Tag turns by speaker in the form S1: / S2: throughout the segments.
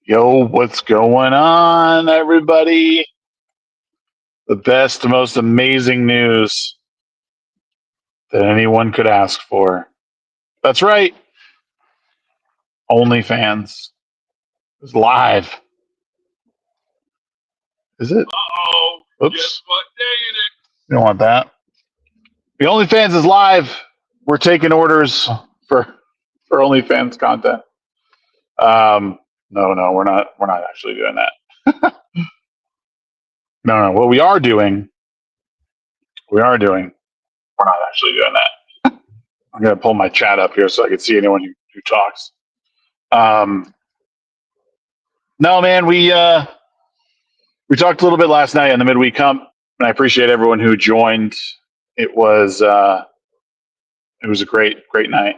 S1: Yo, what's going on, everybody? The best, most amazing news that anyone could ask for. That's right. OnlyFans is live. Is it?
S2: Uh-oh.
S1: Oops.
S2: Guess what day it is?
S1: You don't want that. The OnlyFans is live. We're taking orders for OnlyFans content. No, we're not actually doing that. No. What we are doing, we're not actually doing that. I'm gonna pull my chat up here so I can see anyone who talks. No, man, we talked a little bit last night on the midweek hump, and I appreciate everyone who joined. It was a great night.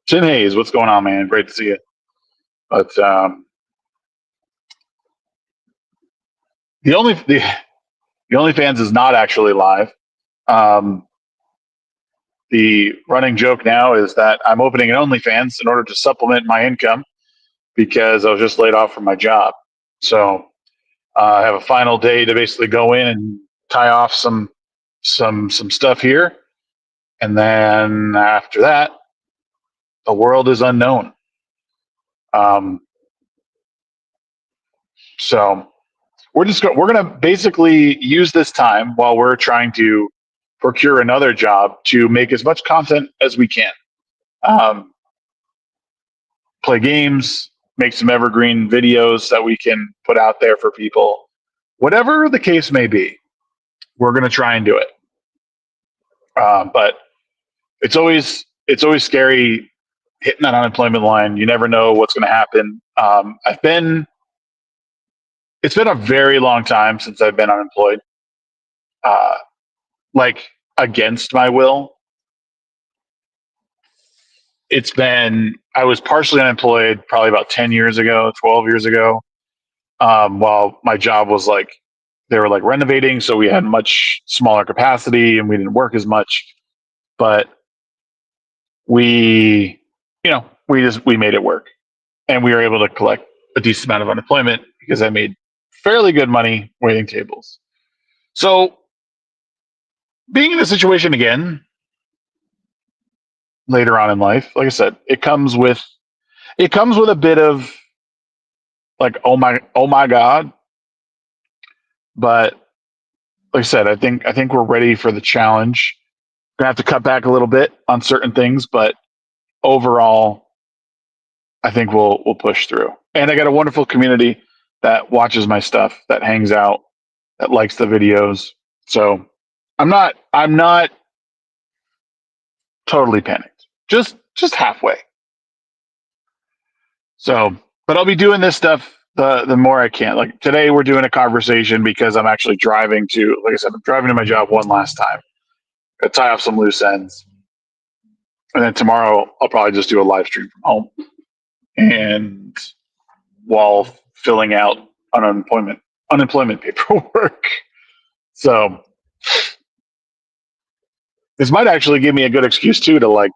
S1: Tim Hayes, what's going on, man? Great to see you. But the OnlyFans is not actually live. The running joke now is that I'm opening an OnlyFans in order to supplement my income because I was just laid off from my job. So I have a final day to basically go in and tie off some stuff here, and then after that, the world is unknown. So we're gonna basically use this time while we're trying to procure another job to make as much content as we can. Play games, make some evergreen videos that we can put out there for people. Whatever the case may be, we're gonna try and do it. But it's always scary hitting that unemployment line. You never know what's going to happen. It's been a very long time since I've been unemployed, like against my will. I was partially unemployed probably about 10 years ago, 12 years ago, while my job was like, they were like renovating. So we had much smaller capacity and we didn't work as much, but we made it work, and we were able to collect a decent amount of unemployment because I made fairly good money waiting tables. So being in a situation again later on in life, like I said, it comes with a bit of like, oh my God. But like I said, I think we're ready for the challenge. Gonna have to cut back a little bit on certain things, but overall, I think we'll push through. And I got a wonderful community that watches my stuff, that hangs out, that likes the videos. So I'm not totally panicked. Just halfway. So, but I'll be doing this stuff the more I can. Like today we're doing a conversation because I'm actually driving to, like I said, I'm driving to my job one last time. Gotta tie off some loose ends. And then tomorrow I'll probably just do a live stream from home. And while filling out unemployment paperwork. So this might actually give me a good excuse too to like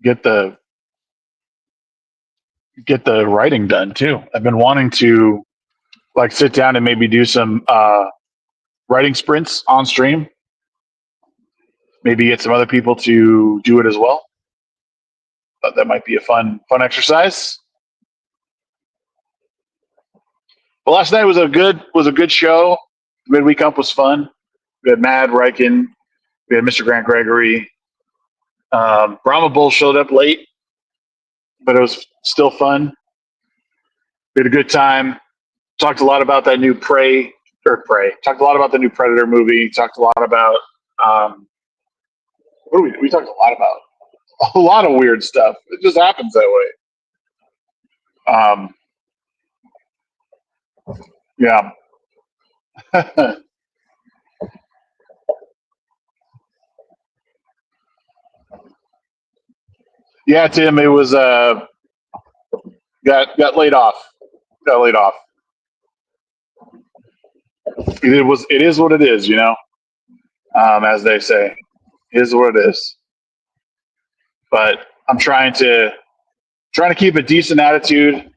S1: get the writing done too. I've been wanting to like sit down and maybe do some writing sprints on stream. Maybe get some other people to do it as well. But that might be a fun exercise. But last night was a good show. Midweek Hump was fun. We had Mad Riken. We had Mr. Grant Gregory. Brahma Bull showed up late, but it was still fun. We had a good time. Talked a lot about that new Prey. Talked a lot about the new Predator movie. Talked a lot about um, what do we talked a lot about a lot of weird stuff. It just happens that way. Yeah. Yeah, Tim. It was got laid off. Got laid off. It is what it is. As they say, it is what it is. But I'm trying to keep a decent attitude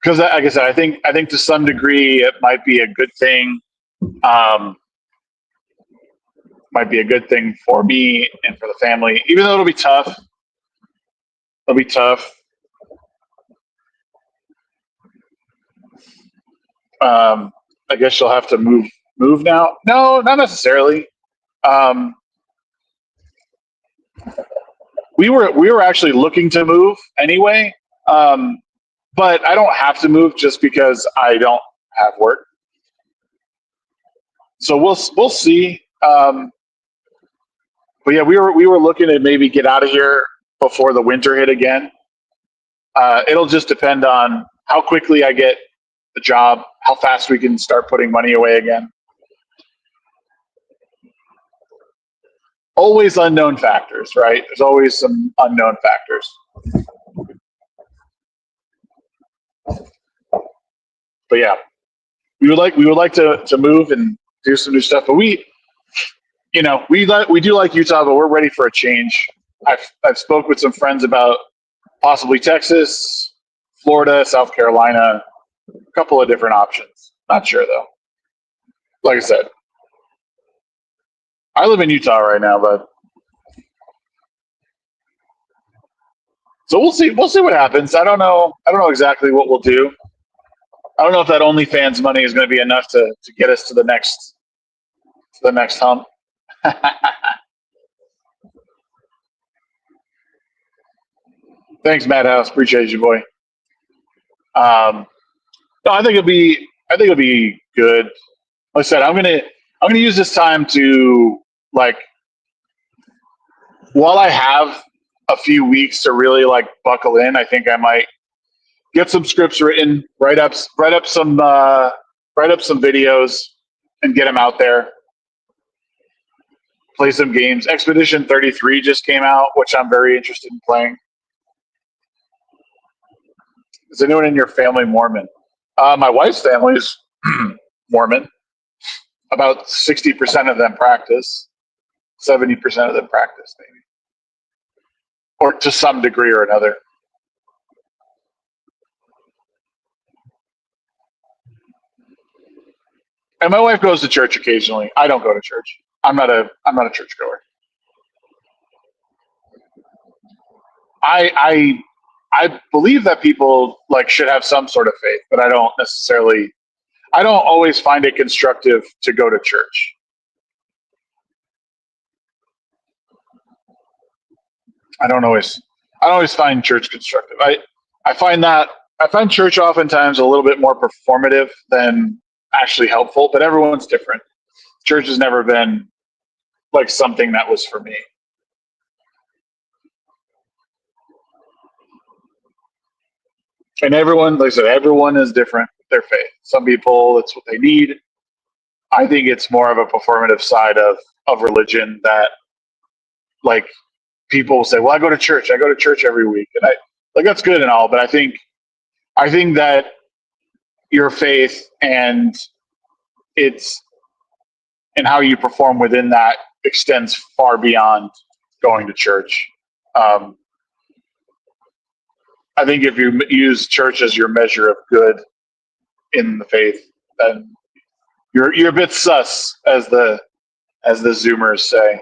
S1: because, like I said, I think to some degree it might be a good thing. Um, might be a good thing for me and for the family, even though it'll be tough. It'll be tough. I guess you'll have to move now. No, not necessarily. Um, we were actually looking to move anyway, um, but I don't have to move just because I don't have work. So we'll see. But yeah, we were looking to maybe get out of here before the winter hit again. It'll just depend on how quickly I get the job, how fast we can start putting money away again. Always unknown factors, right? There's always some unknown factors. But yeah, we would like to move and do some new stuff. But we do like Utah, but we're ready for a change. I've spoke with some friends about possibly Texas, Florida, South Carolina, a couple of different options. Not sure though. Like I said, I live in Utah right now, but so we'll see. We'll see what happens. I don't know. I don't know exactly what we'll do. I don't know if that OnlyFans money is going to be enough to get us to the next hump. Thanks, Madhouse. Appreciate you, boy. Um, no, I think it'll be good. Like I said, I'm gonna use this time to, like, while I have a few weeks to really like buckle in. I think I might get some scripts written, write up some videos, and get them out there. Play some games. Expedition 33 just came out, which I'm very interested in playing. Is anyone in your family Mormon? My wife's family is Mormon. About 60% of them practice. 70% of them practice, maybe, or to some degree or another. And my wife goes to church occasionally. I don't go to church. I'm not a churchgoer. I I believe that people like should have some sort of faith, but I don't always find it constructive to go to church. I don't always I don't always find church constructive. I find that I find church oftentimes a little bit more performative than actually helpful, but everyone's different. Church has never been like something that was for me. And everyone, like I said, everyone is different with their faith. Some people, it's what they need. I think it's more of a performative side of religion that, like, people say, "Well, I go to church. I go to church every week," and I like that's good and all, but I think that your faith and it's and how you perform within that extends far beyond going to church. Um, I think if you use church as your measure of good in the faith, then you're a bit sus, as the Zoomers say.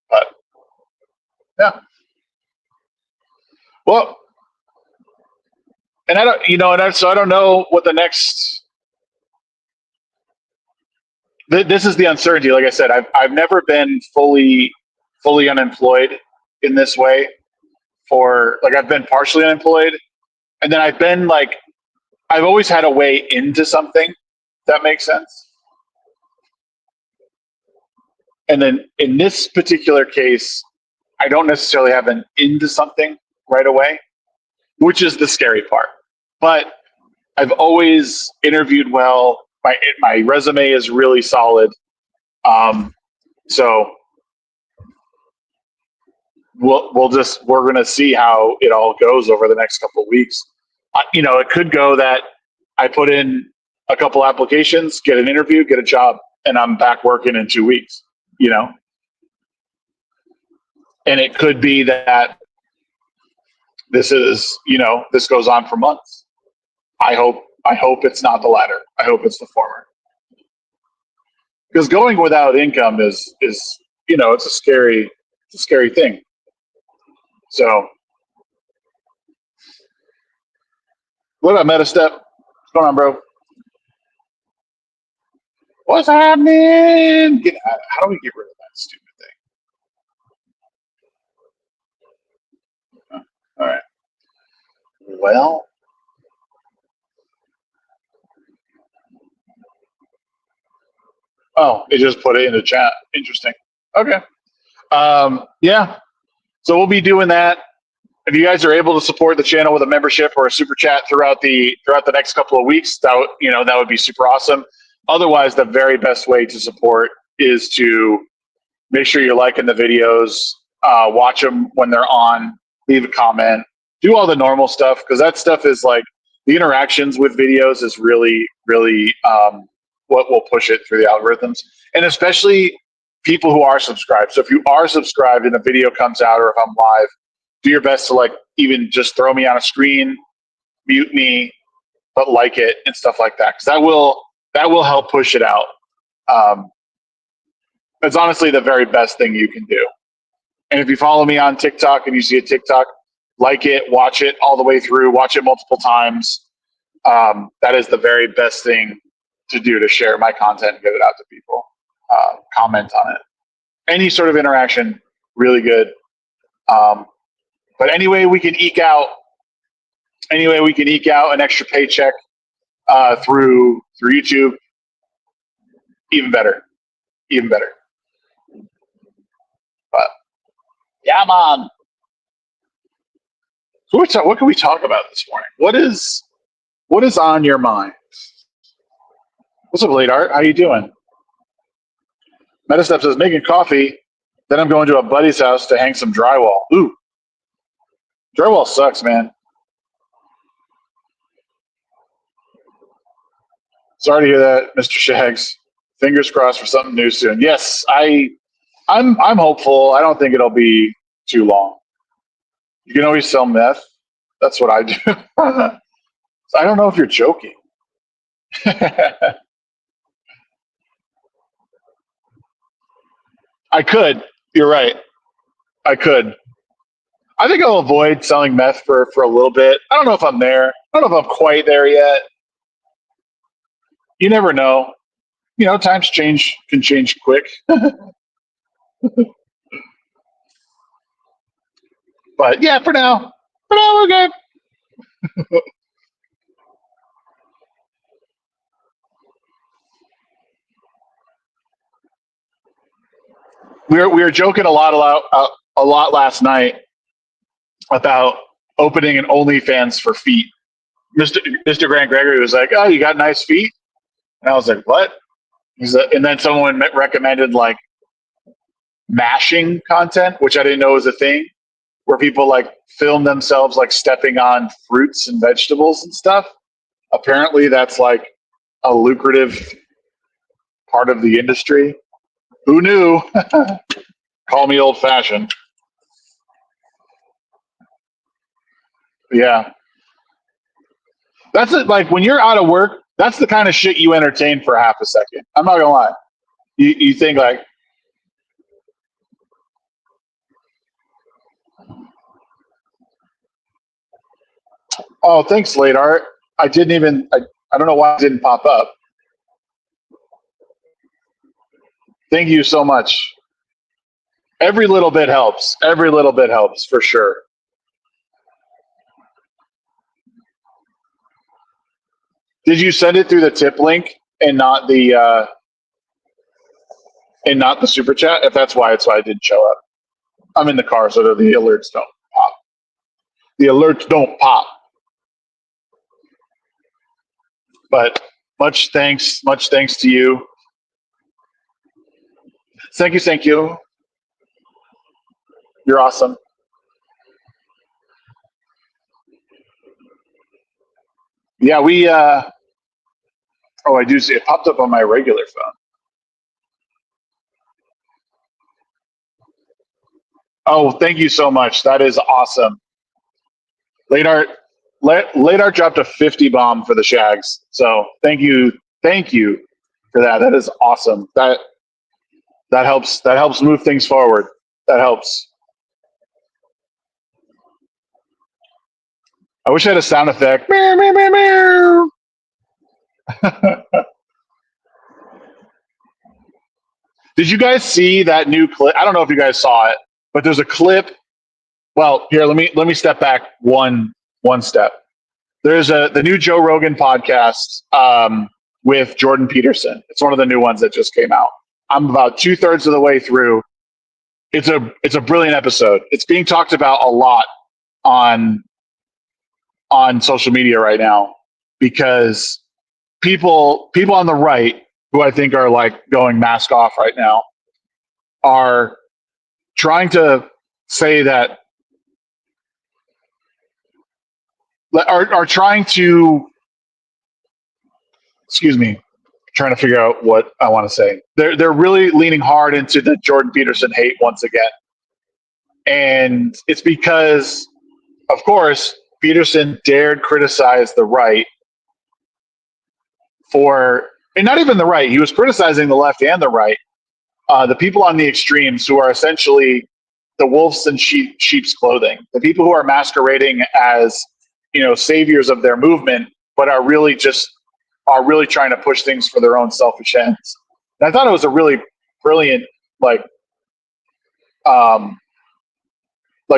S1: But yeah, well, and I don't, so I don't know what the next. This is the uncertainty. Like I said, I've never been fully unemployed in this way for like I've been partially unemployed, and then I've always had a way into something. If that makes sense. And then in this particular case, I don't necessarily have an into something right away, which is the scary part. But I've always interviewed well. My resume is really solid. So we're gonna see how it all goes over the next couple of weeks. It could go that I put in a couple applications, get an interview, get a job, and I'm back working in 2 weeks. And it could be that this goes on for months. I hope it's not the latter. I hope it's the former. Because going without income is it's a scary thing. So what about Metastep? What's going on, bro? What's happening? How do we get rid of that stupid thing? All right. Well, it just put it in the chat. Interesting. Okay. Yeah. So we'll be doing that. If you guys are able to support the channel with a membership or a super chat throughout the next couple of weeks, that would be super awesome. Otherwise, the very best way to support is to make sure you're liking the videos, watch them when they're on, leave a comment, do all the normal stuff, because that stuff is like the interactions with videos is really, really what will push it through the algorithms, and especially people who are subscribed. So if you are subscribed and a video comes out, or if I'm live, do your best to even just throw me on a screen, mute me, but like it and stuff like that, because that will help push it out. It's honestly the very best thing you can do. And if you follow me on TikTok and you see a TikTok, like it, watch it all the way through, watch it multiple times. That is the very best thing to do, to share my content and get it out to people. Comment on it. Any sort of interaction, really good. But anyway, we can eke out an extra paycheck through YouTube. Even better. But yeah, man. So what can we talk about this morning? What is on your mind? What's up, late art? How you doing? Metastep says making coffee. Then I'm going to a buddy's house to hang some drywall. Ooh, drywall sucks, man. Sorry to hear that, Mr. Shags. Fingers crossed for something new soon. Yes, I'm hopeful. I don't think it'll be too long. You can always sell meth. That's what I do. I don't know if you're joking. I could. You're right. I could. I think I'll avoid selling meth for a little bit. I don't know if I'm there. I don't know if I'm quite there yet. You never know. Times can change quick. But yeah, for now we're good. We were joking a lot last night about opening an OnlyFans for feet. Mr. Grant Gregory was like, "Oh, you got nice feet," and I was like, "What?" And then someone recommended mashing content, which I didn't know was a thing, where people film themselves stepping on fruits and vegetables and stuff. Apparently, that's a lucrative part of the industry. Who knew? Call me old fashioned. Yeah. That's it. When you're out of work, that's the kind of shit you entertain for half a second. I'm not gonna lie. You think oh, thanks, late art. I don't know why it didn't pop up. Thank you so much. Every little bit helps. Every little bit helps for sure. Did you send it through the tip link and not the super chat? If that's why it didn't show up. I'm in the car, so the alerts don't pop. The alerts don't pop. But much thanks to you. Thank you. You're awesome. Yeah, we. Oh, I do see it popped up on my regular phone. Oh, thank you so much. That is awesome. Late art dropped a 50 bomb for the Shags. So thank you for that. That is awesome. That helps move things forward. That helps. I wish I had a sound effect. Meow, meow, meow, meow. Did you guys see that new clip? I don't know if you guys saw it, but there's a clip. Well, here, let me step back one step. There's the new Joe Rogan podcast with Jordan Peterson. It's one of the new ones that just came out. I'm about 2/3 of the way through. It's a brilliant episode. It's being talked about a lot on social media right now because people on the right, who I think are like going mask off right now, are trying to say that are trying to, excuse me, trying to figure out what I want to say. They're really leaning hard into the Jordan Peterson hate once again. And it's because, of course, Peterson dared criticize the right and not even the right, he was criticizing the left and the right, the people on the extremes who are essentially the wolves in sheep's clothing, the people who are masquerading as, saviors of their movement, but are really trying to push things for their own selfish ends. And I thought it was a really brilliant,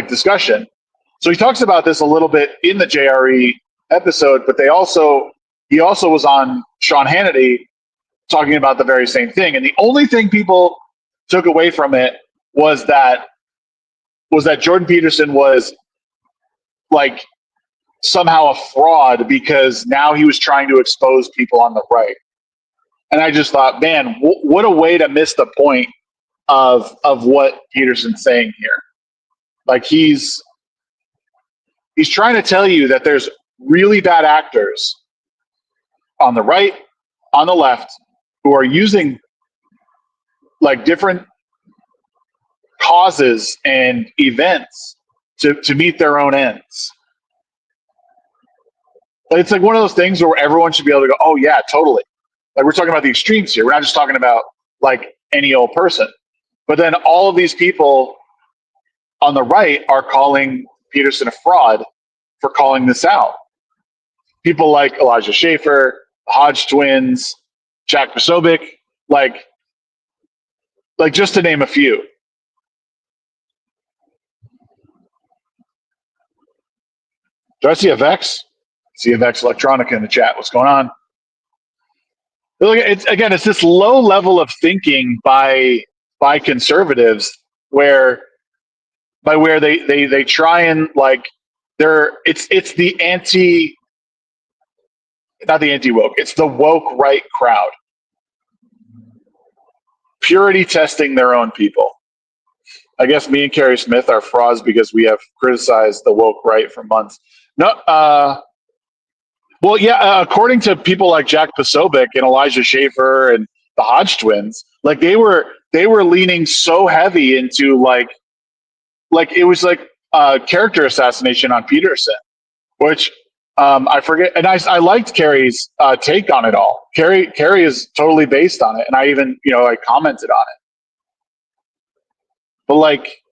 S1: discussion. So he talks about this a little bit in the JRE episode, but he also was on Sean Hannity talking about the very same thing. And the only thing people took away from it was that Jordan Peterson was like somehow a fraud because now he was trying to expose people on the right. And I just thought, man, what a way to miss the point of what Peterson's saying here. Like he's trying to tell you that there's really bad actors on the right, on the left, who are using like different causes and events to meet their own ends. It's like one of those things where everyone should be able to go, oh yeah, totally. Like we're talking about the extremes here. We're not just talking about like any old person. But then all of these people on the right are calling Peterson a fraud for calling this out. People like Elijah Schaffer, the Hodge twins, Jack Posobiec, like just to name a few. Do I see a Vex? See a Vex Electronica in the chat. What's going on? It's this low level of thinking by conservatives where they try and like it's the not the anti-woke, it's the woke right crowd. Purity testing their own people. I guess me and Carrie Smith are frauds because we have criticized the woke right for months. No, well, yeah, according to people like Jack Posobiec and Elijah Schaffer and the Hodge twins, like they were leaning so heavy into like it was like character assassination on Peterson, which I forget. And I liked Carrie's take on it all. Carrie is totally based on it, and I even I commented on it. But like,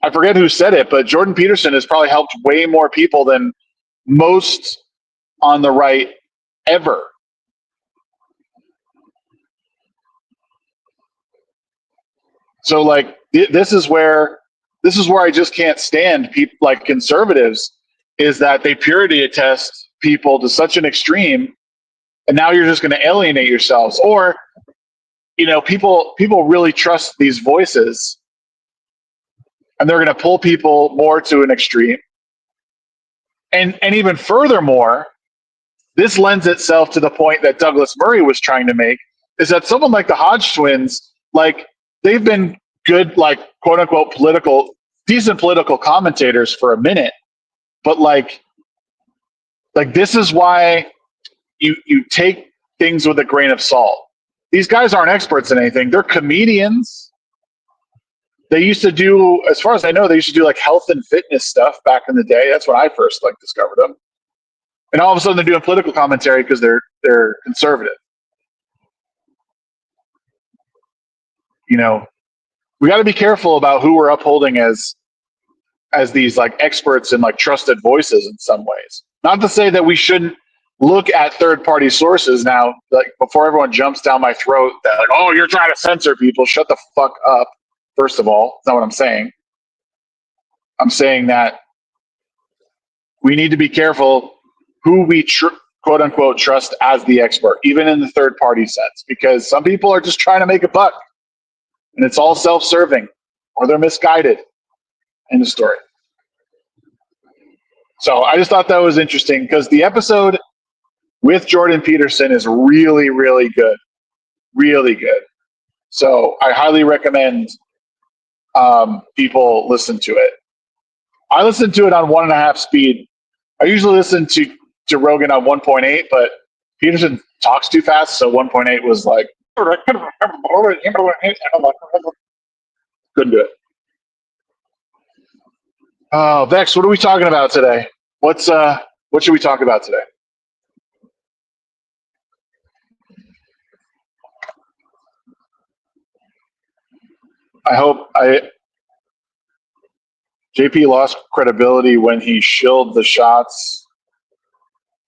S1: I forget who said it, but Jordan Peterson has probably helped way more people than most on the right ever. So like this is where I just can't stand people like conservatives, is that they purity test people to such an extreme, and now you're just going to alienate yourselves. Or, people really trust these voices, and they're going to pull people more to an extreme. And even furthermore, this lends itself to the point that Douglas Murray was trying to make, is that someone like the Hodge twins, like, they've been good, like, quote unquote decent political commentators for a minute, but like this is why you take things with a grain of salt. These guys aren't experts in anything. They're comedians. They used to do, as far as I know, they used to do like health and fitness stuff back in the day. That's when I first discovered them. And all of a sudden they're doing political commentary because they're conservative. We got to be careful about who we're upholding as these like experts and like trusted voices in some ways. Not to say that we shouldn't look at third-party sources now, like, before everyone jumps down my throat that like, oh, you're trying to censor people. Shut the fuck up. First of all, that's not what I'm saying. I'm saying that we need to be careful who we quote unquote trust as the expert, even in the third-party sense, because some people are just trying to make a buck, and it's all self-serving, or they're misguided. End of story. So I just thought that was interesting because the episode with Jordan Peterson is really, really good. Really good. So I highly recommend people listen to it. I listen to it on 1.5 speed. I usually listen to Rogan on 1.8, but Peterson talks too fast, so 1.8 was like, couldn't do it. Oh, Vex, what are we talking about today? What should we talk about today? JP lost credibility when he shilled the shots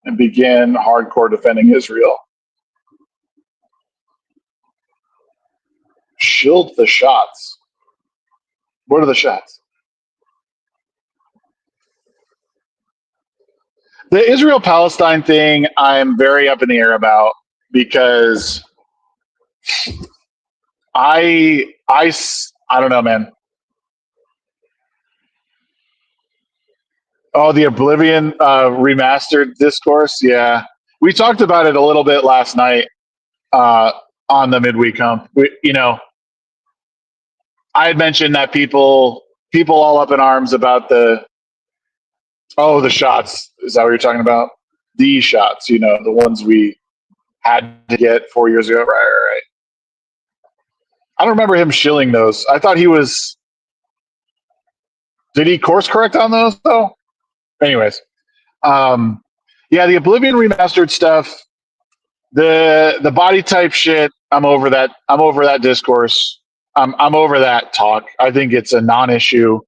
S1: and began hardcore defending Israel. Shilled the shots? What are the shots? The Israel-Palestine thing, I'm very up in the air about because I don't know, man. Oh, the Oblivion remastered discourse. Yeah, we talked about it a little bit last night on the midweek hump. I had mentioned that people all up in arms about the shots. Is that what you're talking about? These shots, the ones we had to get 4 years ago. Right. I don't remember him shilling those. I thought he was. Did he course correct on those though? Anyways, yeah, the Oblivion remastered stuff, the body type shit. I'm over that. I'm over that discourse. I'm over that talk. I think it's a non-issue.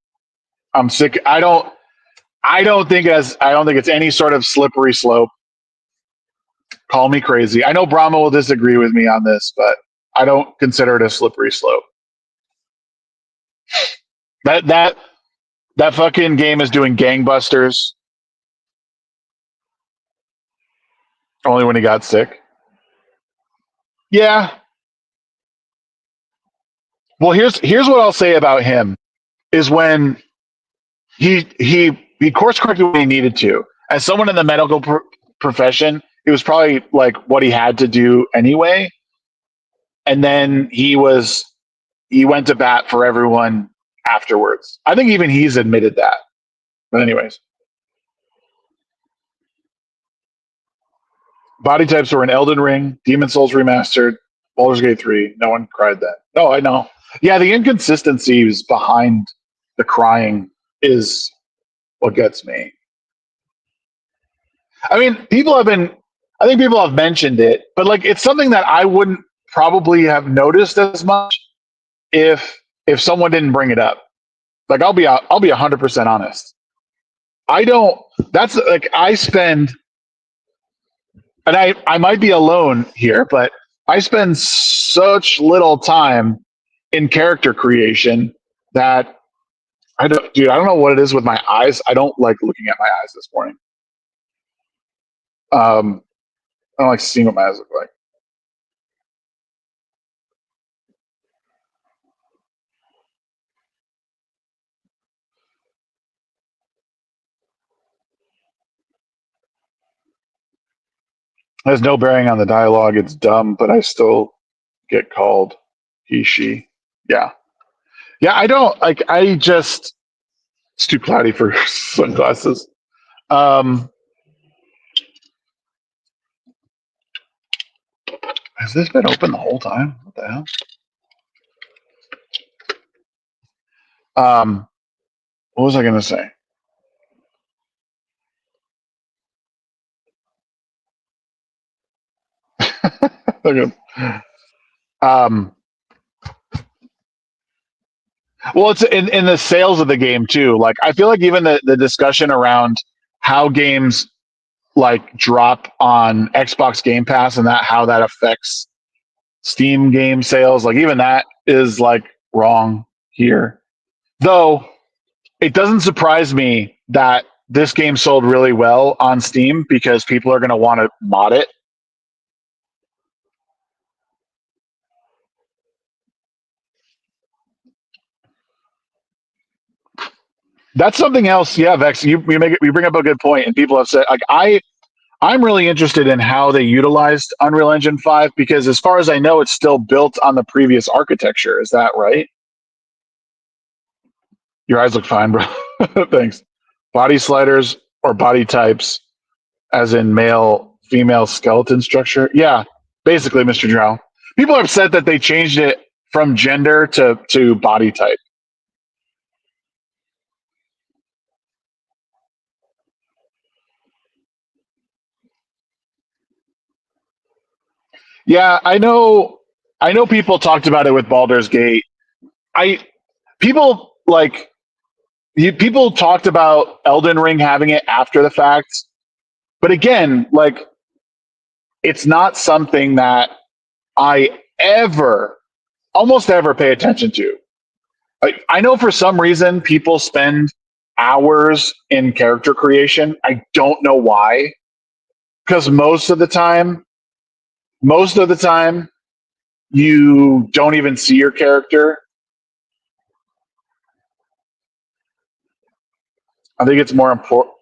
S1: I'm sick. I don't think it's any sort of slippery slope. Call me crazy. I know Brahma will disagree with me on this, but I don't consider it a slippery slope. That fucking game is doing gangbusters. Only when he got sick. Yeah. Well, here's what I'll say about him is when he course corrected when he needed to. As someone in the medical profession, it was probably like what he had to do anyway. And then he went to bat for everyone afterwards. I think even he's admitted that. But anyways. Body types were in Elden Ring, Demon Souls Remastered, Baldur's Gate 3. No one cried that. No, I know. Yeah, the inconsistencies behind the crying is what gets me. I mean, I think people have mentioned it, but like it's something that I wouldn't probably have noticed as much if someone didn't bring it up. Like I'll be 100% honest. I spend, and I might be alone here, but I spend such little time in character creation that I don't know what it is with my eyes. I don't like looking at my eyes this morning. I don't like seeing what my eyes look like. It has no bearing on the dialogue. It's dumb, but I still get called he, she. Yeah. Yeah, I don't like I just it's too cloudy for sunglasses. Um has this been open the whole time? What the hell? What was I gonna say? Okay. Um well it's in the sales of the game too. Like I feel like even the discussion around how games like drop on Xbox Game Pass and that how that affects Steam game sales, like even that is like wrong here. Though it doesn't surprise me that this game sold really well on Steam because people are going to want to mod it. That's something else. Yeah, Vex, you bring up a good point, and people have said like I'm really interested in how they utilized Unreal Engine 5 because as far as I know, it's still built on the previous architecture. Is that right? Your eyes look fine, bro. Thanks. Body sliders or body types, as in male, female skeleton structure. Yeah, basically, Mr. Drow. People are upset that they changed it from gender to body type. Yeah, I know. I know people talked about it with Baldur's Gate. I people like people talked about Elden Ring having it after the fact, but again, like it's not something that I ever, almost ever, pay attention to. I know for some reason people spend hours in character creation. I don't know why, because most of the time, you don't even see your character. I think it's more important.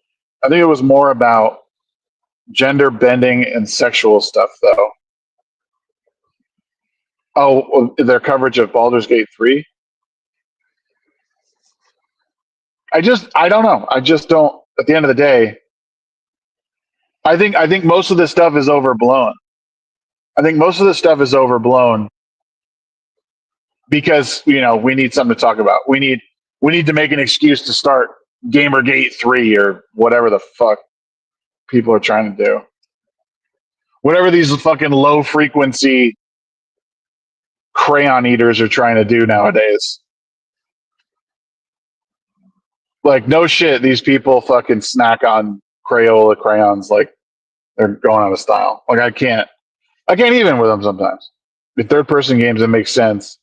S1: I think it was more about gender bending and sexual stuff, though. Oh, well, their coverage of Baldur's Gate 3. I don't know. I just don't. At the end of the day, I think most of this stuff is overblown. I think most of this stuff is overblown because we need something to talk about. We need to make an excuse to start Gamergate 3 or whatever the fuck people are trying to do. Whatever these fucking low frequency crayon eaters are trying to do nowadays. Like no shit, these people fucking snack on Crayola crayons like they're going out of style. Like I can't even with them sometimes. In third person games, it makes sense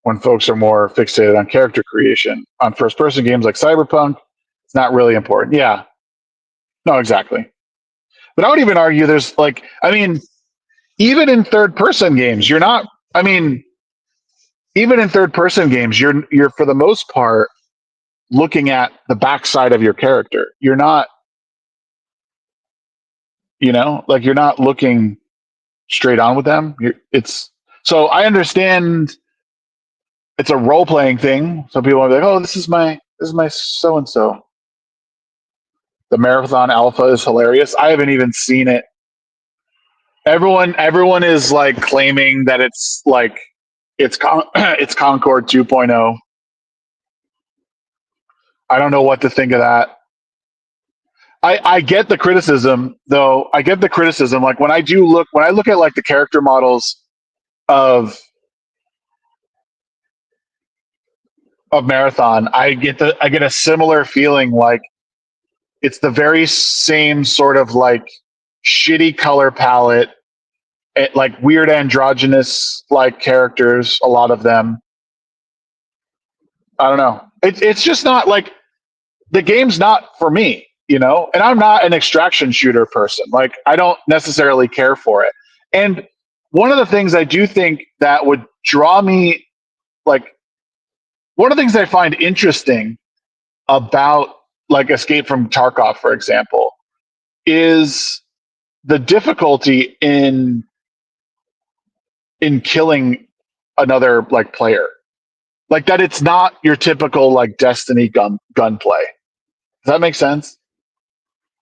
S1: when folks are more fixated on character creation. On first person games like Cyberpunk, it's not really important. Yeah, no, exactly. But I would even argue there's like, I mean, even in third person games, you're not. I mean, even in third person games, you're for the most part looking at the backside of your character. You're not, like you're not looking straight on with them. It's so I understand it's a role playing thing. Some people are like, "Oh, this is my so and so." The marathon alpha is hilarious. I haven't even seen it. Everyone is like claiming that it's like it's Concord 2.0. I don't know what to think of that. I get the criticism though. I get the criticism. Like when I look at like the character models of Marathon, I get a similar feeling like it's the very same sort of like shitty color palette, like weird androgynous like characters, a lot of them. I don't know. It's just not like the game's not for me. you know, and I'm not an extraction shooter person. Like, I don't necessarily care for it. And one of the things I do think that would draw me, like, one of the things I find interesting about like Escape from Tarkov, for example, is the difficulty in killing another like player. Like that it's not your typical like Destiny gunplay. Does that make sense?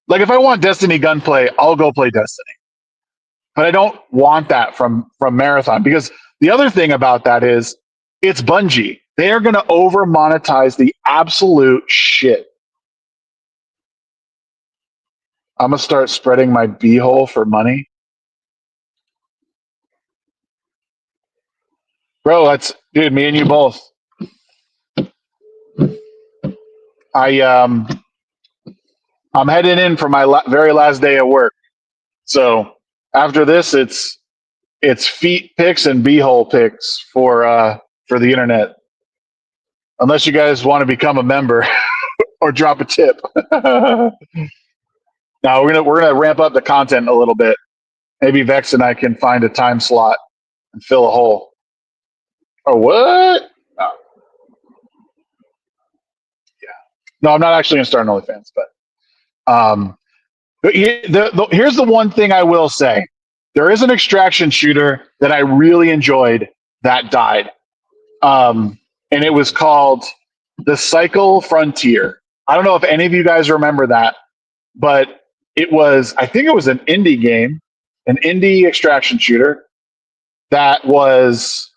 S1: Like if I want Destiny gunplay, I'll go play Destiny. But I don't want that from Marathon, because the other thing about that is it's Bungie. They are going to over monetize the absolute shit. I'm going to start spreading my beehole for money. Bro, that's dude, me and you both. I'm heading in for my very last day of work. So after this, it's feet pics and beehole pics for the internet. Unless you guys want to become a member or drop a tip. Now we're gonna ramp up the content a little bit. Maybe Vex and I can find a time slot and fill a hole. Oh, what? Oh. Yeah. No, I'm not actually gonna start an OnlyFans, but here's the one thing I will say: there is an extraction shooter that I really enjoyed that died, and it was called The Cycle Frontier. I don't know if any of you guys remember that, but I think it was an indie game, an indie extraction shooter that was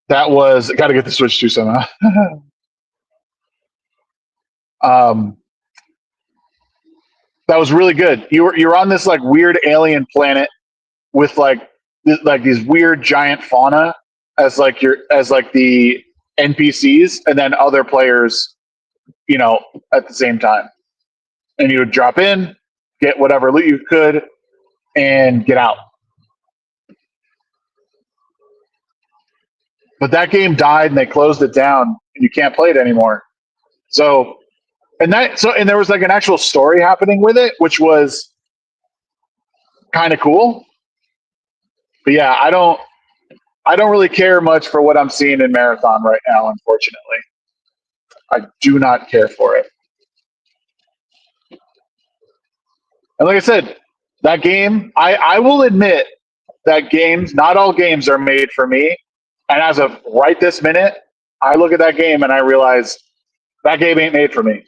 S1: got to get the Switch to somehow. That was really good. You're on this like weird alien planet with like these weird giant fauna as like the NPCs, and then other players, you know, at the same time. And you would drop in, get whatever loot you could, and get out. But that game died, and they closed it down, and you can't play it anymore. So, and there was like an actual story happening with it, which was kind of cool. But yeah, I don't really care much for what I'm seeing in Marathon right now, unfortunately. I do not care for it. And like I said, that game, I will admit that not all games are made for me. And as of right this minute, I look at that game and I realize that game ain't made for me.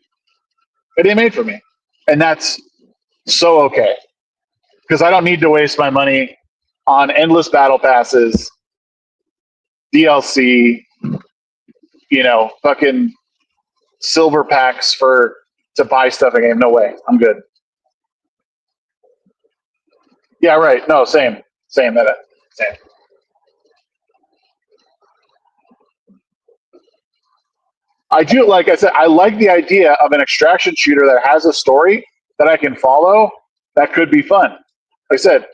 S1: It ain't made for me. And that's so okay. Because I don't need to waste my money on endless battle passes, DLC, you know, fucking silver packs to buy stuff in game. No way. I'm good. Yeah, right. No, same. Same. I do, like I said, I like the idea of an extraction shooter that has a story that I can follow. That could be fun. Like I said,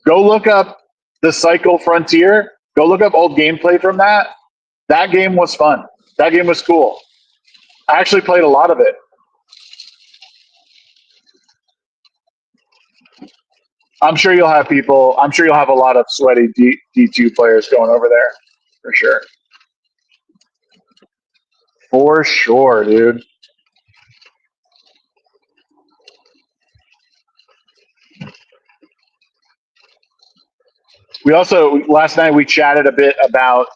S1: go look up The Cycle Frontier. Go look up old gameplay from that. That game was fun. That game was cool. I actually played a lot of it. I'm sure you'll have a lot of sweaty D2 players going over there, for sure. For sure, dude. We also, last night we chatted a bit about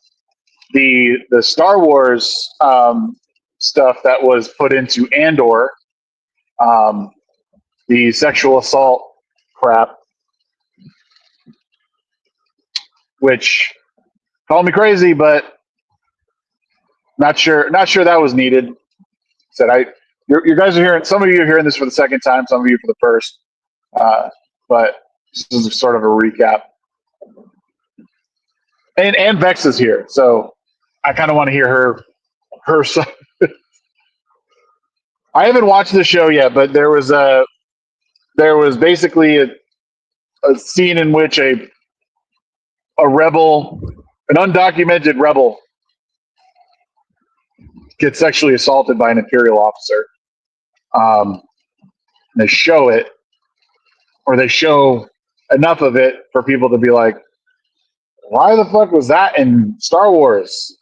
S1: the Star Wars stuff that was put into Andor, the sexual assault crap, which, call me crazy, but not sure that was needed. Said you guys are hearing, some of you are hearing this for the second time, some of you for the first, but this is sort of a recap. And Vex is here, so I kind of want to hear her side. I haven't watched the show yet, but there was basically a scene in which a rebel, an undocumented rebel, gets sexually assaulted by an Imperial officer. They show it, or they show enough of it for people to be like, why the fuck was that in Star Wars?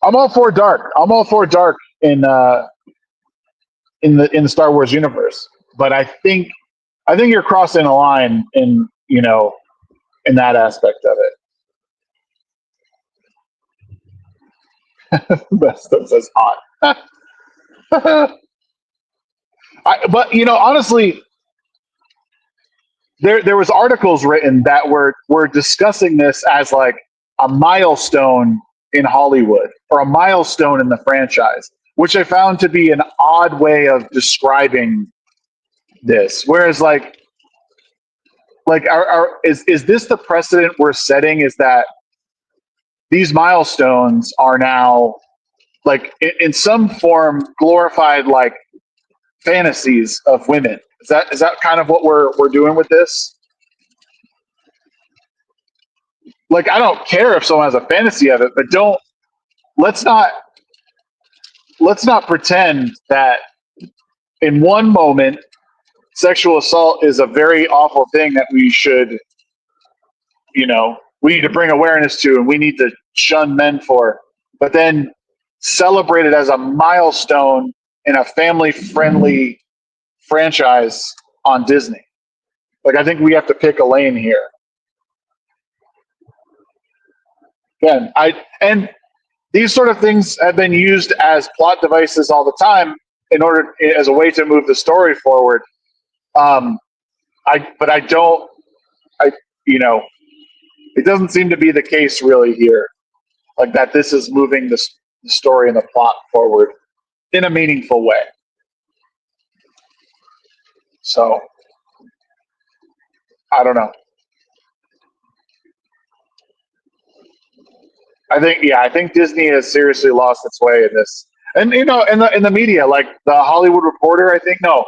S1: I'm all for dark. I'm all for dark in the Star Wars universe. But I think you're crossing a line in that aspect of it. Best stuff says hot. But honestly, there was articles written that were discussing this as like a milestone in Hollywood or a milestone in the franchise, which I found to be an odd way of describing this. Whereas like is this the precedent we're setting? Is that these milestones are now like in some form glorified like fantasies of women? Is that kind of what we're doing with this? Like, I don't care if someone has a fantasy of it, but don't let's not let's not pretend that in one moment sexual assault is a very awful thing that we need to bring awareness to and we need to shun men for, but then celebrate it as a milestone in a family friendly franchise on Disney. Like, I think we have to pick a lane here. Again, and these sort of things have been used as plot devices all the time in order as a way to move the story forward. But I don't, I it doesn't seem to be the case really here. Like that, this is moving the story and the plot forward in a meaningful way. So I don't know. I think Disney has seriously lost its way in this. And in the media, like the Hollywood Reporter, I think no,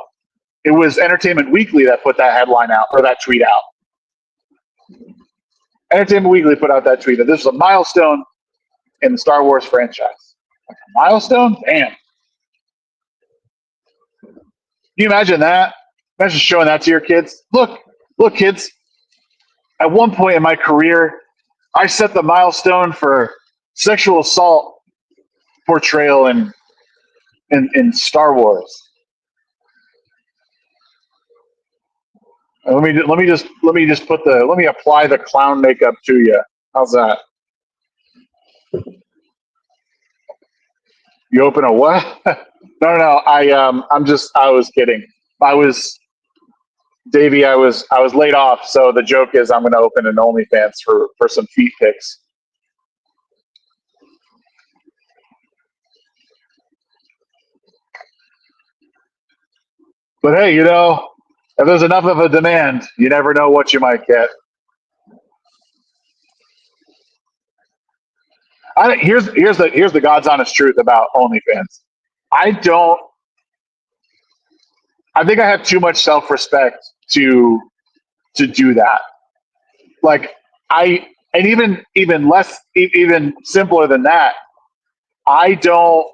S1: it was Entertainment Weekly that put that headline out or that tweet out. Entertainment Weekly put out that tweet that this is a milestone in the Star Wars franchise. Like a milestone? Damn. Can you imagine that? Imagine showing that to your kids. Look, kids. At one point in my career, I set the milestone for sexual assault portrayal in Star Wars. And let me apply the clown makeup to you. How's that? You open a what? No. I was kidding. I was Davey. I was laid off, so the joke is I'm going to open an OnlyFans for some feet pics. But hey, if there's enough of a demand, you never know what you might get. Here's the God's honest truth about OnlyFans. I don't. I think I have too much self-respect to do that. Like I and even less even simpler than that. I don't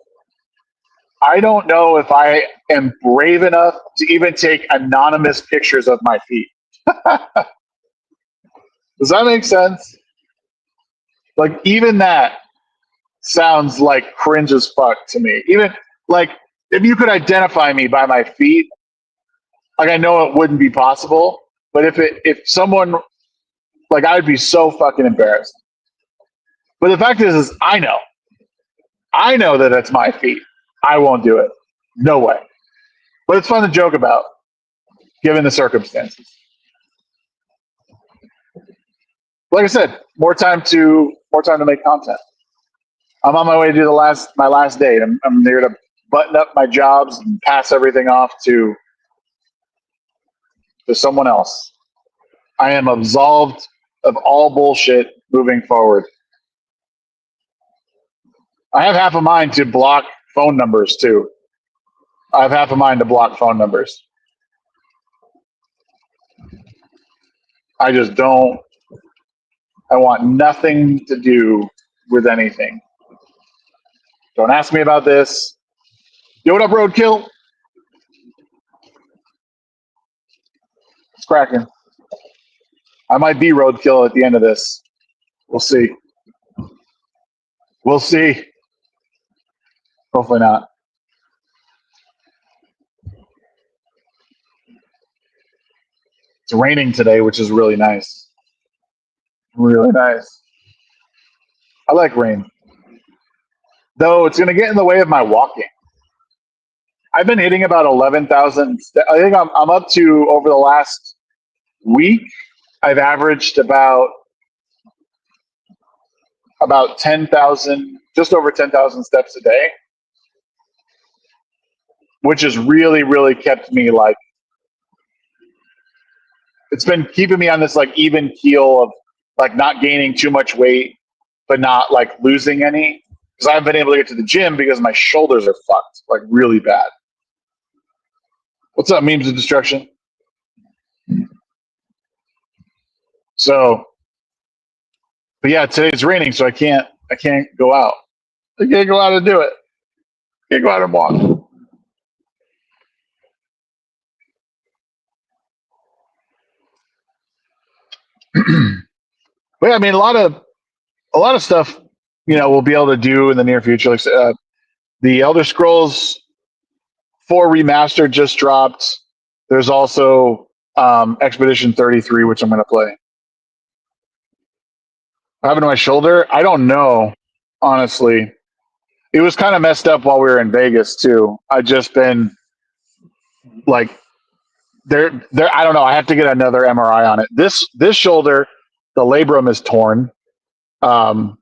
S1: I don't know if I am brave enough to even take anonymous pictures of my feet. Does that make sense? Like even that sounds like cringe as fuck to me. Even like if you could identify me by my feet, like I know it wouldn't be possible, but if someone like I'd be so fucking embarrassed. But the fact is I know that it's my feet. I won't do it. No way. But it's fun to joke about, given the circumstances. Like I said, more time to make content. I'm on my way to do my last day. I'm there to button up my jobs and pass everything off to someone else. I am absolved of all bullshit moving forward. I have half a mind to block phone numbers too. I have half a mind to block phone numbers. I just don't. I want nothing to do with anything. Don't ask me about this. Yo, what up, Roadkill? It's cracking. I might be Roadkill at the end of this. We'll see. We'll see. Hopefully not. It's raining today, which is really nice. Really nice. I like rain. Though it's going to get in the way of my walking. I've been hitting about 11,000. I think I'm up to, over the last week, I've averaged about 10,000, just over 10,000 steps a day, which has really, really kept me like, it's been keeping me on this like even keel of like not gaining too much weight, but not like losing any. Because I haven't been able to get to the gym because my shoulders are fucked, like really bad. What's up, memes of destruction? So, but yeah, today's raining, so I can't go out. I can't go out and do it. I can't go out and walk. But yeah, I mean, a lot of stuff, we'll be able to do in the near future. Like the Elder Scrolls 4 remastered just dropped. There's also Expedition 33, which I'm going to play. What happened to my shoulder? I don't know, honestly. It was kind of messed up while we were in Vegas too. I just been like, there. I don't know. I have to get another MRI on it. This shoulder, the labrum is torn, and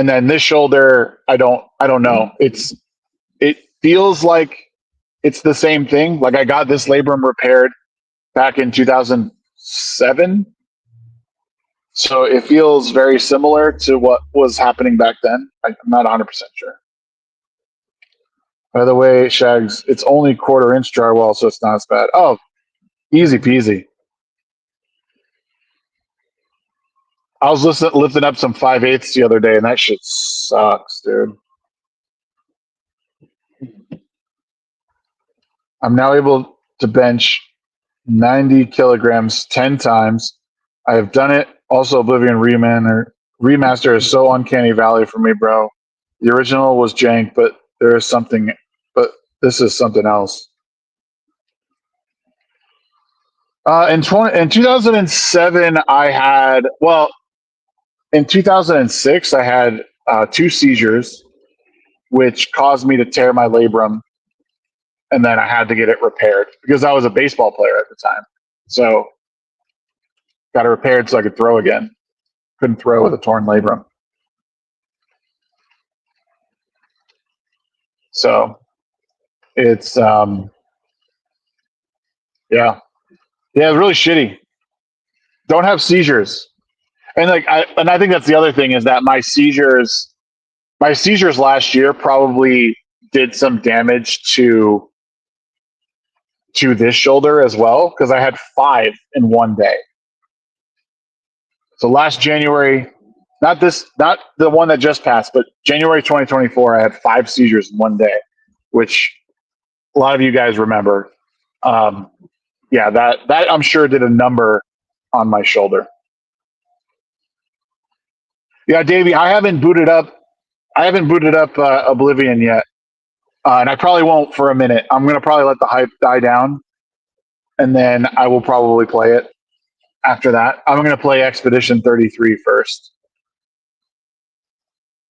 S1: then this shoulder, I don't know. It feels like it's the same thing. Like I got this labrum repaired back in 2007. So it feels very similar to what was happening back then. I'm not 100% sure. By the way, Shags, it's only 1/4 inch drywall, so it's not as bad. Oh, easy peasy. I was lifting up some 5/8 the other day, and that shit sucks, dude. I'm now able to bench 90 kilograms 10 times. I have done it. Also, Oblivion Remaster is so uncanny valley for me, bro. The original was jank, but there is something. But this is something else. In 2007, I had in 2006 I had 2 seizures, which caused me to tear my labrum, and then I had to get it repaired because I was a baseball player at the time. So got it repaired so I could throw again. Couldn't throw with a torn labrum. So it's yeah, it's really shitty. Don't have seizures, and I think that's the other thing is that my seizures last year probably did some damage to this shoulder as well because I had 5 in one day. So last January, not the one that just passed, but January 2024, I had 5 seizures in one day, which a lot of you guys remember. Yeah, that I'm sure did a number on my shoulder. Yeah, Davey, I haven't booted up Oblivion yet, and I probably won't for a minute. I'm gonna probably let the hype die down, and then I will probably play it. After that, I'm gonna play Expedition 33 first.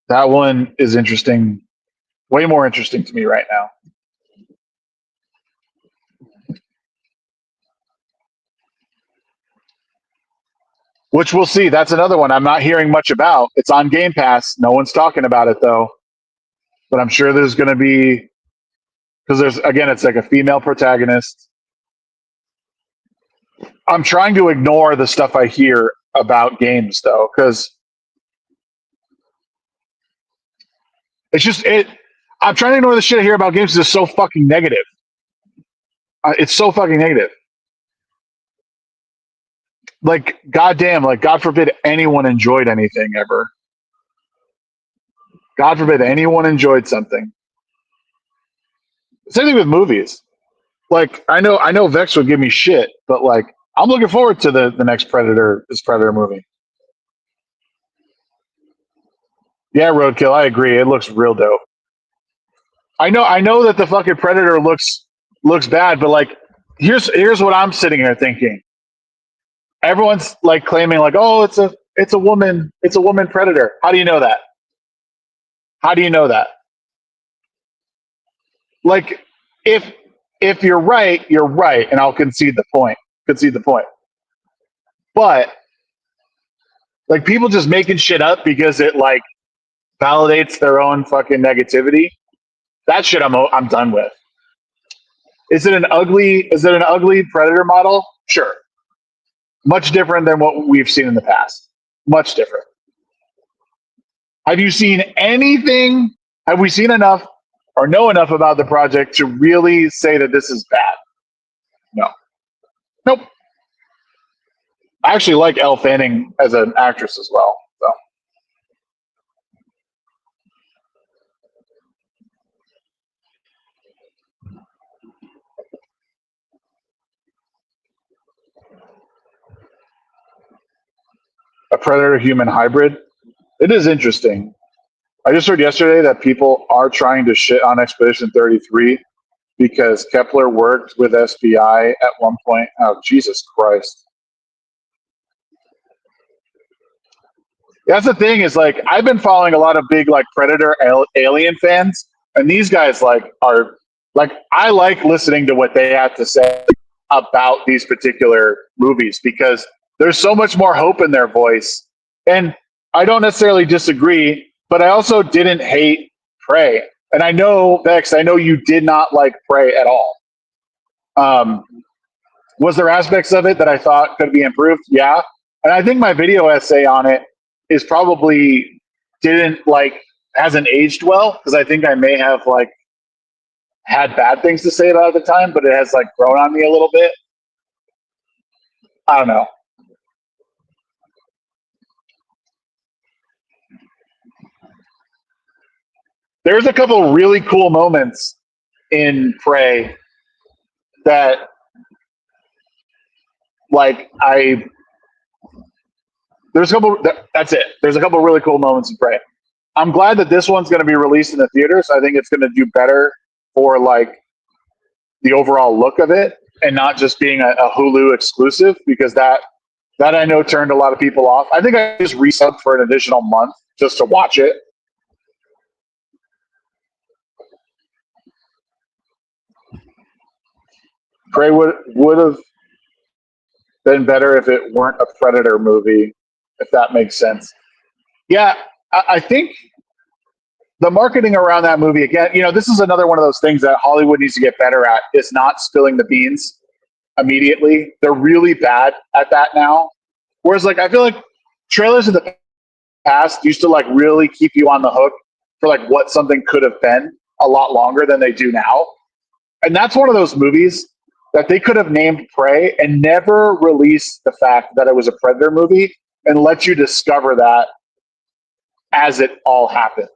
S1: That one is interesting, way more interesting to me right now. Which we'll see. That's another one I'm not hearing much about. It's on Game Pass. No one's talking about it though. But I'm sure there's going to be, because it's like a female protagonist. I'm trying to ignore the stuff I hear about games though, because I'm trying to ignore the shit I hear about games because it's so fucking negative. It's so fucking negative. Like, goddamn, like, God forbid anyone enjoyed anything ever. God forbid anyone enjoyed something. Same thing with movies. Like I know Vex would give me shit, but like I'm looking forward to the next Predator movie. Yeah, Roadkill. I agree. It looks real dope. I know that the fucking Predator looks bad, but like here's what I'm sitting here thinking. Everyone's like claiming like, oh, it's a woman Predator. How do you know that? How do you know that? Like if if you're right, and I'll concede the point. Concede the point. But like people just making shit up because it like validates their own fucking negativity. That shit I'm done with. Is it an ugly Predator model? Sure. Much different than what we've seen in the past. Much different. Have you seen anything? Have we seen enough or know enough about the project to really say that this is bad? No. Nope. I actually like Elle Fanning as an actress as well. So a predator human hybrid. It is interesting. I just heard yesterday that people are trying to shit on Expedition 33 because Kepler worked with SBI at one point. Oh, Jesus Christ. That's the thing is like I've been following a lot of big like Predator Alien fans, and these guys like are like I like listening to what they have to say about these particular movies because there's so much more hope in their voice. And I don't necessarily disagree, but I also didn't hate Prey. And I know Vex, I know you did not like Prey at all. Um, was there aspects of it that I thought could be improved? Yeah. And I think my video essay on it is probably didn't like hasn't aged well because I think I may have like had bad things to say about it at the time, but it has like grown on me a little bit. I don't know. There's a couple really cool moments in Prey that like I there's a couple that's it. There's a couple really cool moments in Prey. I'm glad that this one's going to be released in the theaters. I think it's going to do better for like the overall look of it and not just being a Hulu exclusive because that I know turned a lot of people off. I think I just resubbed for an additional month just to watch it. Prey would have been better if it weren't a Predator movie, if that makes sense. Yeah, I think the marketing around that movie again, you know, this is another one of those things that Hollywood needs to get better at is not spilling the beans immediately. They're really bad at that now. Whereas like I feel like trailers in the past used to like really keep you on the hook for like what something could have been a lot longer than they do now. And that's one of those movies that they could have named Prey and never released the fact that it was a Predator movie and let you discover that as it all happened.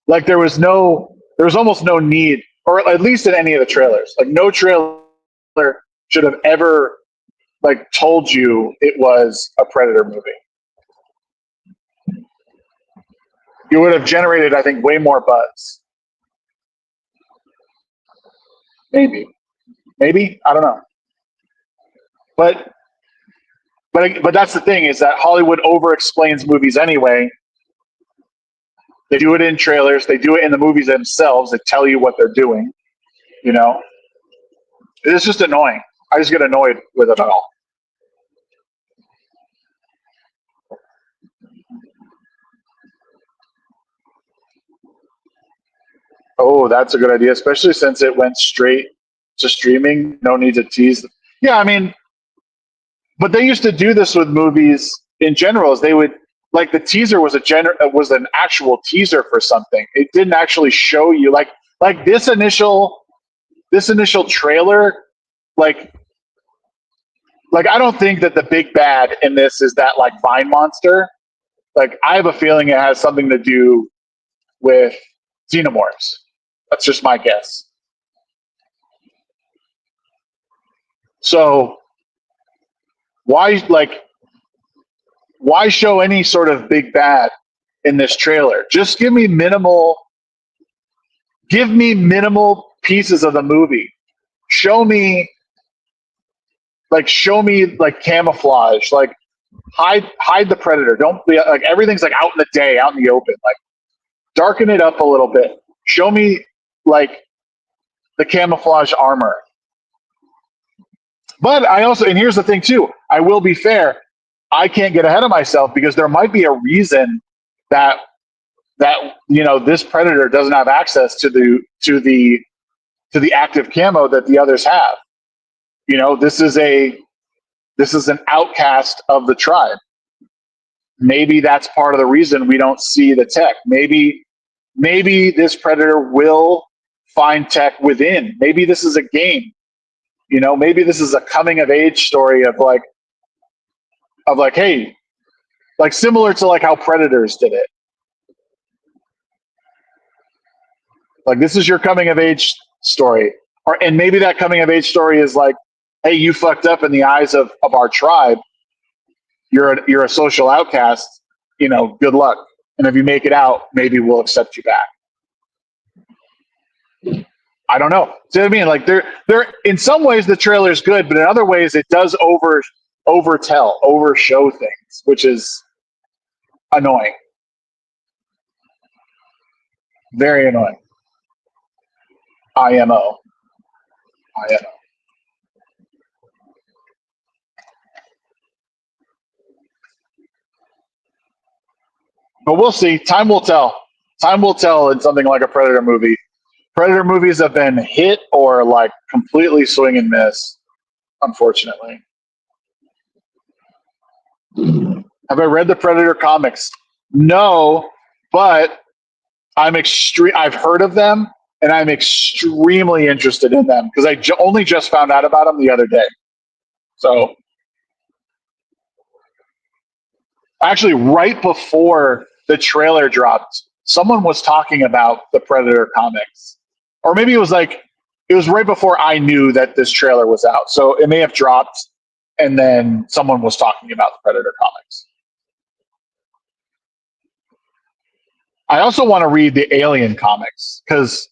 S1: Like there was almost no need, or at least in any of the trailers. Like no trailer should have ever like told you it was a Predator movie. You would have generated, I think, way more buzz. Maybe, maybe I don't know, but but that's the thing is that Hollywood over explains movies anyway. They do it in trailers. They do it in the movies themselves. They tell you what they're doing. You know, it's just annoying. I just get annoyed with it all. Oh, that's a good idea, especially since it went straight to streaming. No need to tease. Yeah, I mean, but they used to do this with movies in general. Is they would like the teaser was was an actual teaser for something. It didn't actually show you like this initial trailer. Like like I don't think that the big bad in this is that like vine monster. Like I have a feeling it has something to do with xenomorphs. That's just my guess. So why show any sort of big bad in this trailer? Just give me minimal pieces of the movie. Show me camouflage, like hide the predator. Don't be like everything's like out in the day, out in the open. Like darken it up a little bit. Show me like the camouflage armor. But and here's the thing too, I will be fair, I can't get ahead of myself because there might be a reason that this predator doesn't have access to the active camo that the others have. This is an outcast of the tribe. Maybe that's part of the reason we don't see the tech. Maybe this predator will find tech within. Maybe this is a game. Maybe this is a coming of age story of hey, like similar to like how Predators did it. Like this is your coming of age story. And maybe that coming of age story is like, hey, you fucked up in the eyes of our tribe. You're a social outcast. Good luck. And if you make it out, maybe we'll accept you back. I don't know. See what I mean? Like they're in some ways the trailer is good, but in other ways it does overshow things, which is annoying. Very annoying. IMO. But we'll see. Time will tell. Time will tell in something like a Predator movie. Predator movies have been hit or like completely swing and miss, unfortunately. Have I read the Predator comics? No, but I've heard of them, and I'm extremely interested in them because I only just found out about them the other day. So, actually, right before the trailer dropped, someone was talking about the Predator comics, or maybe it was right before I knew that this trailer was out. So it may have dropped, and then someone was talking about the Predator comics. I also want to read the Alien comics because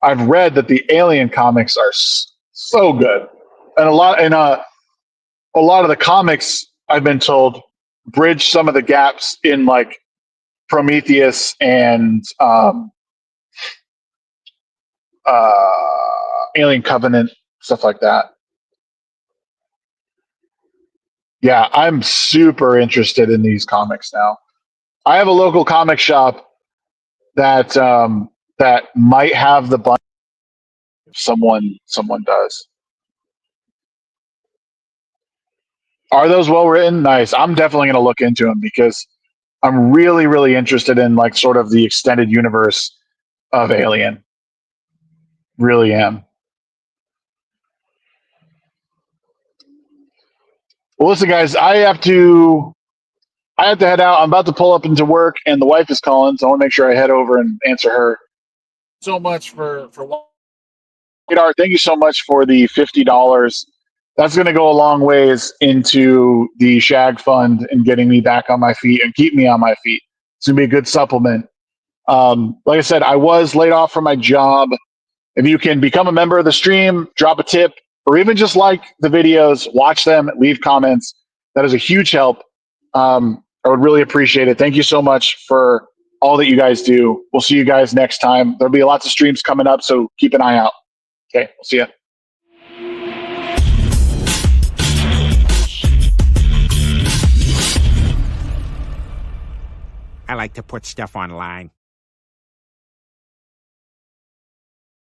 S1: I've read that the Alien comics are so good, and a lot of the comics I've been told bridge some of the gaps in like Prometheus and Alien Covenant, stuff like that. Yeah, I'm super interested in these comics now. I have a local comic shop that might have the bundle if someone does. Are those well written? Nice. I'm definitely going to look into them because I'm really, really interested in like sort of the extended universe of Alien. Really am. Well, listen, guys, I have to head out. I'm about to pull up into work, and the wife is calling, so I want to make sure I head over and answer her. So much for Radar. Thank you so much for the $50. That's going to go a long ways into the Shag Fund and getting me back on my feet and keep me on my feet. It's going to be a good supplement. Like I said, I was laid off from my job. If you can become a member of the stream, drop a tip, or even just like the videos, watch them, leave comments. That is a huge help. I would really appreciate it. Thank you so much for all that you guys do. We'll see you guys next time. There'll be lots of streams coming up, so keep an eye out. Okay, we'll see you.
S2: I like to put stuff online.